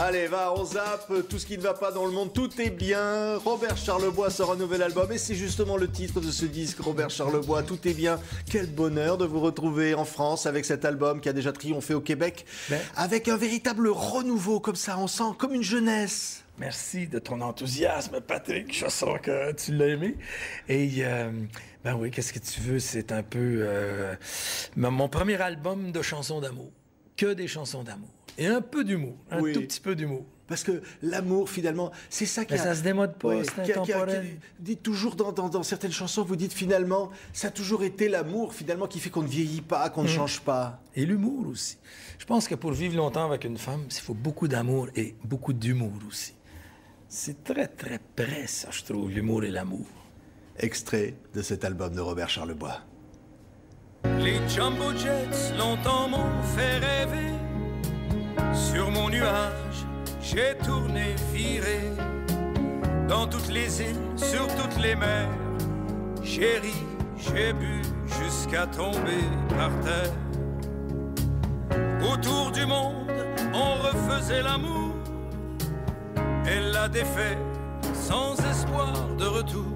Allez, va, on zappe, tout ce qui ne va pas dans le monde, tout est bien. Robert Charlebois sort un nouvel album et c'est justement le titre de ce disque, Robert Charlebois, tout est bien. Quel bonheur de vous retrouver en France avec cet album qui a déjà triomphé au Québec, avec un véritable renouveau comme ça, on sent comme une jeunesse. Merci de ton enthousiasme, Patrick. Je sens que tu l'as aimé. Et, ben oui, qu'est-ce que tu veux? C'est un peu mon premier album de chansons d'amour. Que des chansons d'amour. Et un peu d'humour. Un tout petit peu d'humour. Parce que l'amour, finalement, c'est ça qui ça se démode pas, c'est intemporel. Dites toujours dans certaines chansons, vous dites finalement, ça a toujours été l'amour, finalement, qui fait qu'on ne vieillit pas, qu'on ne change pas. Et l'humour aussi. Je pense que pour vivre longtemps avec une femme, il faut beaucoup d'amour et beaucoup d'humour aussi. C'est très, très près, ça, je trouve, l'humour et l'amour. Extrait de cet album de Robert Charlebois. Les Jumbo Jets longtemps m'ont fait rêver. Sur mon nuage, j'ai tourné, viré. Dans toutes les îles, sur toutes les mers. J'ai ri, j'ai bu, jusqu'à tomber par terre. Autour du monde, on refaisait l'amour. Elle l'a défait, sans espoir de retour.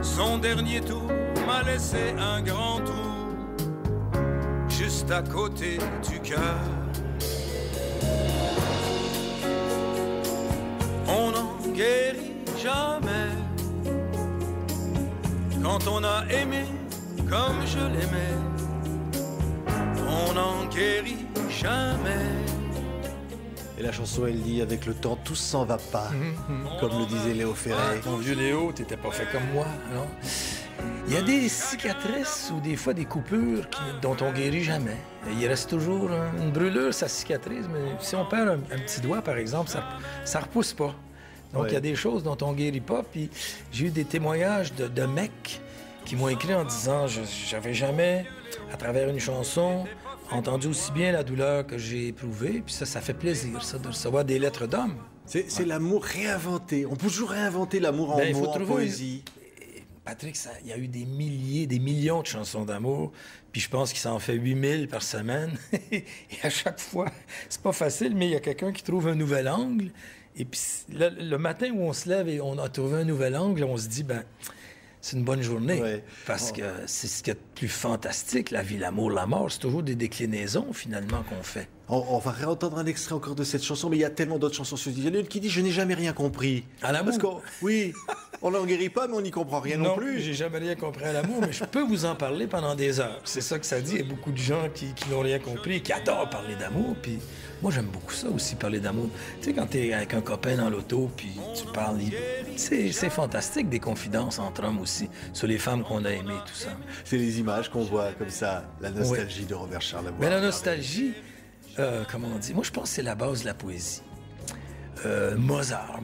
Son dernier tour m'a laissé un grand trou, juste à côté du cœur. On n'en guérit jamais quand on a aimé comme je l'aimais. On n'en guérit jamais. Et la chanson, elle dit, avec le temps, tout s'en va pas, comme le disait Léo Ferré. Mon vieux Léo, t'étais pas fait comme moi, non? Il y a des cicatrices ou des fois des coupures dont on guérit jamais. Il reste toujours une brûlure, ça cicatrise, mais si on perd un petit doigt, par exemple, ça repousse pas. Donc, il y a des choses dont on guérit pas. Puis j'ai eu des témoignages de mecs qui m'ont écrit en disant « J'avais jamais, à travers une chanson, entendu aussi bien la douleur que j'ai éprouvée. » Puis ça fait plaisir, ça, de recevoir des lettres d'hommes. C'est l'amour réinventé. On peut toujours réinventer l'amour en mots, en poésie. Patrick, il y a eu des milliers, des millions de chansons d'amour, puis je pense qu'il s'en fait 8000 par semaine. Et à chaque fois, c'est pas facile, mais il y a quelqu'un qui trouve un nouvel angle. Et puis le matin où on se lève et on a trouvé un nouvel angle, on se dit, c'est une bonne journée. Ouais. Parce que c'est ce qu'il y a de plus fantastique, la vie, l'amour, la mort. C'est toujours des déclinaisons, finalement, qu'on fait. On va réentendre un extrait encore de cette chanson, mais il y a tellement d'autres chansons sur ce disque. Il y en a une qui dit « Je n'ai jamais rien compris ». À l'amour? Oui, on n'en guérit pas, mais on n'y comprend rien non plus. Non, j'ai jamais rien compris à l'amour, mais je peux vous en parler pendant des heures. C'est ça que ça dit. Il y a beaucoup de gens qui n'ont rien compris, qui adorent parler d'amour, puis moi, j'aime beaucoup ça aussi, parler d'amour. Tu sais, quand t'es avec un copain dans l'auto, puis tu parles... C'est fantastique, des confidences entre hommes aussi, sur les femmes qu'on a aimées, tout ça. C'est les images qu'on voit comme ça, la nostalgie de Robert Charlebois. Mais la nostalgie, comment on dit? Moi, je pense que c'est la base de la poésie. Mozart,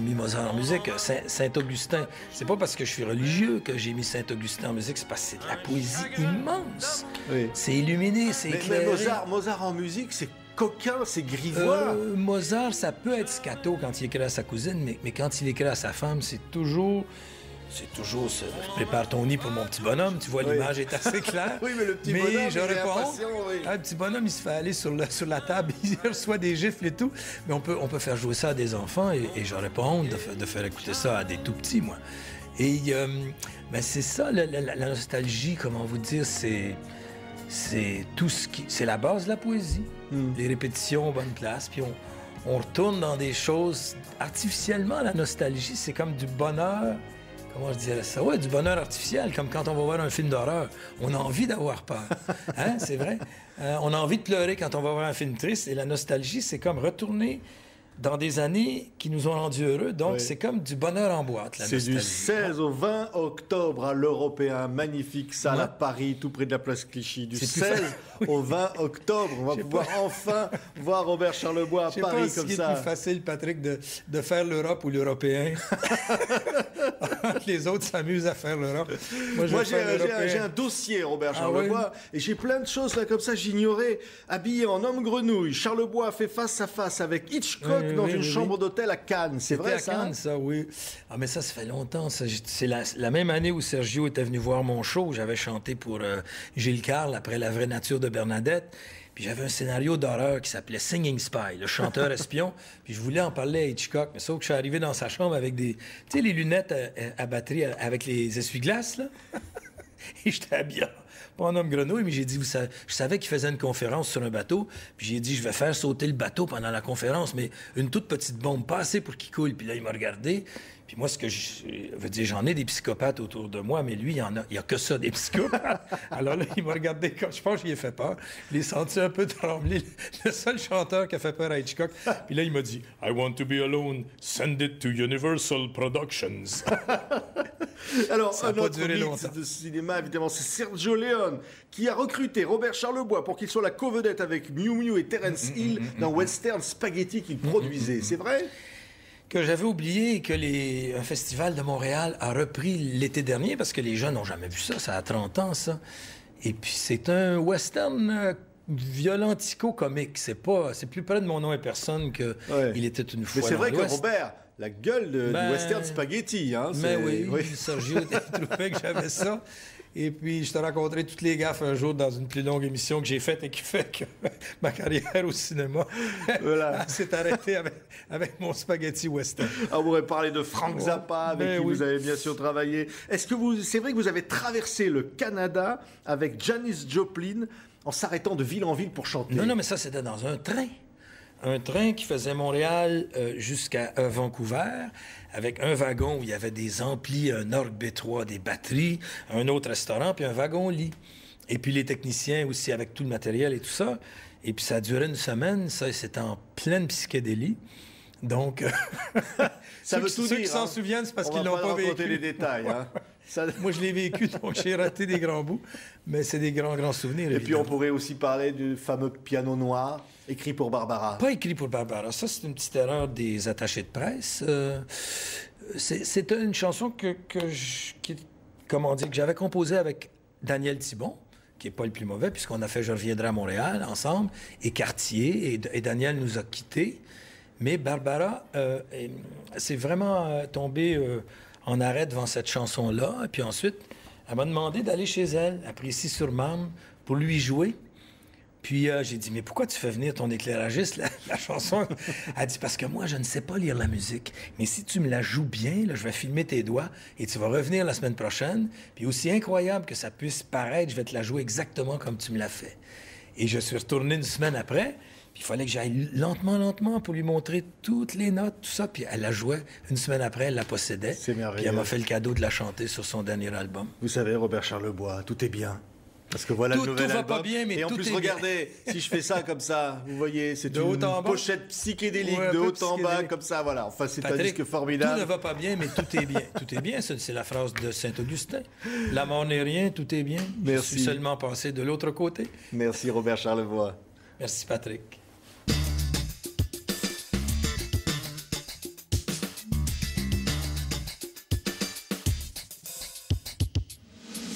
mis Mozart en musique, Saint-Augustin. C'est pas parce que je suis religieux que j'ai mis Saint-Augustin en musique, c'est parce que c'est de la poésie immense. Oui. C'est illuminé, c'est éclairé. Mais Mozart en musique, c'est coquin, c'est grivois. Mozart, ça peut être scato quand il écrit à sa cousine, mais quand il écrit à sa femme, c'est toujours prépare ton nid pour mon petit bonhomme. Tu vois, l'image est assez claire. Oui, mais le petit bonhomme, j'aurais pas honte. Le petit bonhomme, il se fait aller sur la table, il reçoit des gifles et tout. Mais on peut faire jouer ça à des enfants et j'aurais pas honte de faire écouter ça à des tout petits, moi. Et c'est ça, la nostalgie, comment vous dire, c'est tout c'est la base de la poésie. Les répétitions aux bonnes places, puis on retourne dans des choses. Artificiellement, la nostalgie, c'est comme du bonheur. Comment je dirais ça? Ouais, du bonheur artificiel, comme quand on va voir un film d'horreur. On a envie d'avoir peur. Hein, c'est vrai? On a envie de pleurer quand on va voir un film triste. Et la nostalgie, c'est comme retourner dans des années qui nous ont rendus heureux. Donc, c'est comme du bonheur en boîte, la nostalgie. C'est du 16 au 20 octobre à l'Européen. Magnifique salle à Paris, tout près de la place Clichy. Du 16 au 20 octobre, on va pouvoir enfin voir Robert Charlebois à Paris comme ça. C'est plus facile, Patrick, de faire l'Europe ou l'Européen. Les autres s'amusent à faire l'Europe. Moi j'ai un dossier, Robert Charlebois, et j'ai plein de choses là comme ça, j'ignorais. Habillé en homme grenouille, Charlebois fait face à face avec Hitchcock dans une chambre d'hôtel à Cannes. C'est vrai, ça? C'était à Cannes, ça, oui. Ah, mais ça fait longtemps. C'est la même année où Sergio était venu voir mon show. J'avais chanté pour Gilles Carle après La vraie nature de Bernadette. Puis j'avais un scénario d'horreur qui s'appelait Singing Spy, le chanteur espion. Puis je voulais en parler à Hitchcock, mais sauf que je suis arrivé dans sa chambre avec des... Tu sais, les lunettes à batterie avec les essuie-glaces, là? Et j'étais habillé, pas en homme grenouille, mais j'ai dit, je savais qu'il faisait une conférence sur un bateau, puis j'ai dit, je vais faire sauter le bateau pendant la conférence, mais une toute petite bombe, pas assez pour qu'il coule. Puis là, il m'a regardé. Puis moi, je veux dire, j'en ai des psychopathes autour de moi, mais lui, il y a que ça, des psychopathes. Alors là, il m'a regardé comme, je pense qu'il a fait peur. Il est senti un peu trembler. Le seul chanteur qui a fait peur à Hitchcock. Puis là, il m'a dit, I want to be alone. Send it to Universal Productions. Alors, ça un autre duré mythe longtemps. de cinéma, évidemment, c'est Sergio Leone, qui a recruté Robert Charlebois pour qu'il soit la co-vedette avec Miu Miu et Terence Hill dans Western Spaghetti qu'il produisait. C'est vrai? Que j'avais oublié et que un festival de Montréal a repris l'été dernier, parce que les jeunes n'ont jamais vu ça, ça a 30 ans, ça. Et puis c'est un western violentico-comique. C'est plus près de Mon nom et personne que Il était une fois Mais c'est dans vrai que l'Ouest. Robert, la gueule du Western Spaghetti, hein, Mais oui, Sergio trouvait que j'avais ça. Et puis, je te raconterai toutes les gaffes un jour dans une plus longue émission que j'ai faite et qui fait que ma carrière au cinéma s'est arrêtée avec mon spaghetti western. On pourrait parler de Frank Zappa, avec qui vous avez bien sûr travaillé. C'est vrai que vous avez traversé le Canada avec Janis Joplin en s'arrêtant de ville en ville pour chanter? Non, mais ça, c'était dans un train. Un train qui faisait Montréal jusqu'à Vancouver, avec un wagon où il y avait des amplis, un orgue B3, des batteries, un autre restaurant, puis un wagon-lit. Et puis les techniciens aussi, avec tout le matériel et tout ça. Et puis ça a duré une semaine, ça, c'était en pleine psychédélie. Donc, ça veut tout dire. Ceux qui s'en souviennent, c'est parce qu'ils l'ont pas vécu. On va raconter les détails. Hein. Moi, je l'ai vécu, donc j'ai raté des grands bouts. Mais c'est des grands souvenirs, Et évidemment. puis on pourrait aussi parler du fameux piano noir, écrit pour Barbara. Pas écrit pour Barbara. Ça, c'est une petite erreur des attachés de presse. C'est une chanson que j'avais composée avec Daniel Thibon, qui n'est pas le plus mauvais, puisqu'on a fait Je reviendrai à Montréal ensemble, et Cartier, et Daniel nous a quittés. Mais Barbara, c'est vraiment tombé en arrêt devant cette chanson-là. Et puis ensuite, elle m'a demandé d'aller chez elle, à Plessis-sur-Marne, pour lui jouer. Puis j'ai dit, mais pourquoi tu fais venir ton éclairagiste, la chanson? Elle dit, parce que moi, je ne sais pas lire la musique. Mais si tu me la joues bien, là, je vais filmer tes doigts et tu vas revenir la semaine prochaine. Puis aussi incroyable que ça puisse paraître, je vais te la jouer exactement comme tu me l'as fait. Et je suis retourné une semaine après. Puis il fallait que j'aille lentement pour lui montrer toutes les notes, tout ça. Puis elle la jouait. Une semaine après, elle la possédait. C'est merveilleux. Puis elle m'a fait le cadeau de la chanter sur son dernier album. Vous savez, Robert Charlebois, tout est bien. Parce que voilà le nouvel album. Tout va pas bien, mais et en tout plus, est regardez, si je fais ça comme ça, vous voyez, c'est une pochette psychédélique de haut en bas, comme ça, voilà. Enfin, c'est un disque formidable. Tout ne va pas bien, mais tout est bien. Tout est bien, c'est la phrase de Saint-Augustin. La mort n'est rien, tout est bien. Merci. Je suis seulement passé de l'autre côté. Merci, Robert Charlebois. Merci, Patrick.